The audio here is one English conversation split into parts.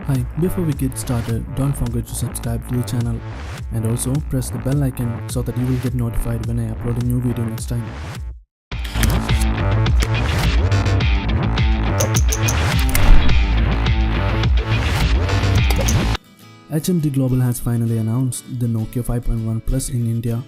Hi, before we get started, don't forget to subscribe to the channel and also press the bell icon so that you will get notified when I upload a new video next time. HMD Global has finally announced the Nokia 5.1 Plus in India.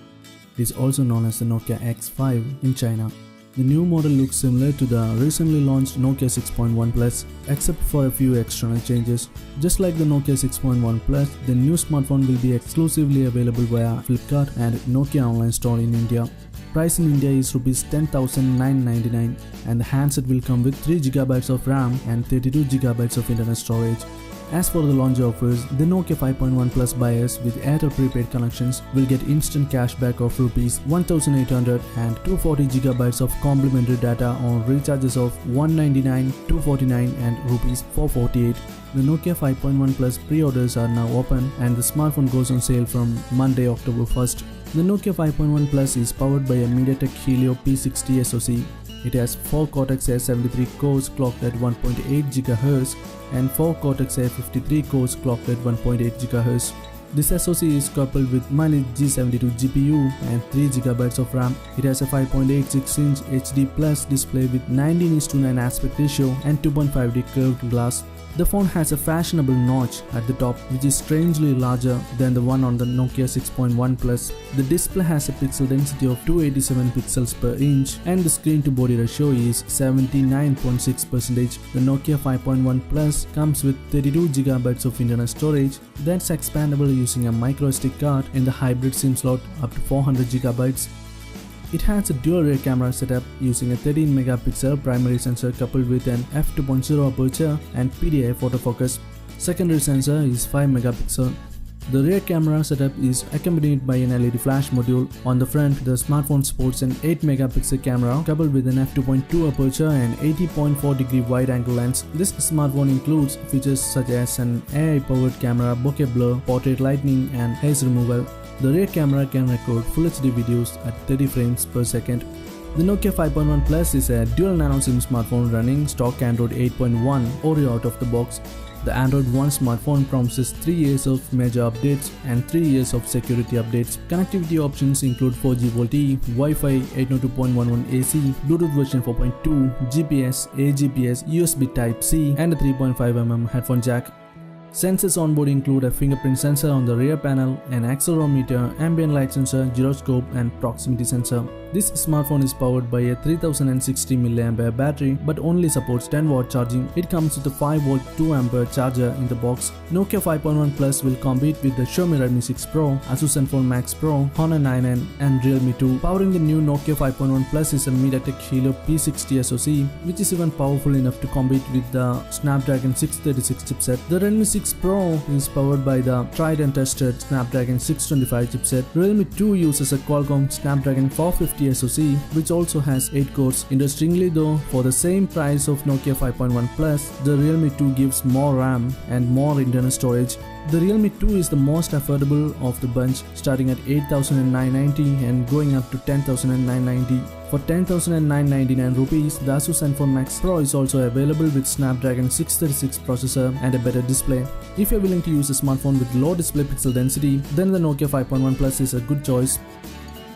It is also known as the Nokia X5 in China. The new model looks similar to the recently launched Nokia 6.1 Plus, except for a few external changes. Just like the Nokia 6.1 Plus, the new smartphone will be exclusively available via Flipkart and Nokia online store in India. Price in India is Rs 10,999 and the handset will come with 3GB of RAM and 32GB of internal storage. As for the launch offers, the Nokia 5.1 Plus buyers with Airtel prepaid connections will get instant cashback of Rs 1,800 and 240GB of complimentary data on recharges of 199, 249 and Rs 448. The Nokia 5.1 Plus pre-orders are now open and the smartphone goes on sale from Monday, October 1st. The Nokia 5.1 Plus is powered by a MediaTek Helio P60 SoC. It has 4 Cortex-A73 cores clocked at 1.8 GHz and 4 Cortex-A53 cores clocked at 1.8 GHz. This SoC is coupled with Mali G72 GPU and 3GB of RAM. It has a 5.86-inch HD Plus display with 19:9 aspect ratio and 2.5D curved glass. The phone has a fashionable notch at the top which is strangely larger than the one on the Nokia 6.1 Plus. The display has a pixel density of 287 pixels per inch and the screen to body ratio is 79.6%. The Nokia 5.1 Plus comes with 32GB of internal storage that's expandable using a microSD card and the hybrid SIM slot up to 400GB. It has a dual rear camera setup using a 13MP primary sensor coupled with an f2.0 aperture and PDI autofocus. Secondary sensor is 5MP. The rear camera setup is accompanied by an LED flash module. On the front, the smartphone sports an 8MP camera coupled with an f2.2 aperture and 80.4° wide-angle lens. This smartphone includes features such as an AI-powered camera, bokeh blur, portrait lighting and haze removal. The rear camera can record Full HD videos at 30 frames per second. The Nokia 5.1 Plus is a dual nano SIM smartphone running stock Android 8.1 Oreo out of the box. The Android One smartphone promises 3 years of major updates and 3 years of security updates. Connectivity options include 4G VoLTE, Wi-Fi 802.11 AC, Bluetooth version 4.2, GPS, AGPS, USB Type-C and a 3.5mm headphone jack. Sensors on board include a fingerprint sensor on the rear panel, an accelerometer, ambient light sensor, gyroscope and proximity sensor. This smartphone is powered by a 3060 mAh battery but only supports 10W charging. It comes with a 5V 2A charger in the box. Nokia 5.1 Plus will compete with the Xiaomi Redmi 6 Pro, Asus ZenFone Max Pro, Honor 9N and Realme 2. Powering the new Nokia 5.1 Plus is a MediaTek Helio P60 SoC which is even powerful enough to compete with the Snapdragon 636 chipset. The Redmi 6 Pro is powered by the tried and tested Snapdragon 625 chipset. Realme 2 uses a Qualcomm Snapdragon 450 SoC which also has 8 cores. Interestingly though, for the same price of Nokia 5.1 Plus, the Realme 2 gives more RAM and more internal storage. The Realme 2 is the most affordable of the bunch, starting at 8,990 and going up to 10,990. For 10,999 rupees, the Asus ZenFone Max Pro is also available with Snapdragon 636 processor and a better display. If you're willing to use a smartphone with low display pixel density, then the Nokia 5.1 Plus is a good choice.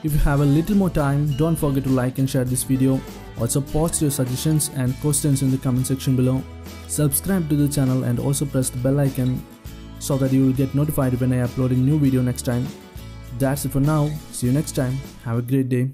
If you have a little more time, don't forget to like and share this video. Also post your suggestions and questions in the comment section below. Subscribe to the channel and also press the bell icon so that you will get notified when I upload a new video next time. That's it for now. See you next time. Have a great day.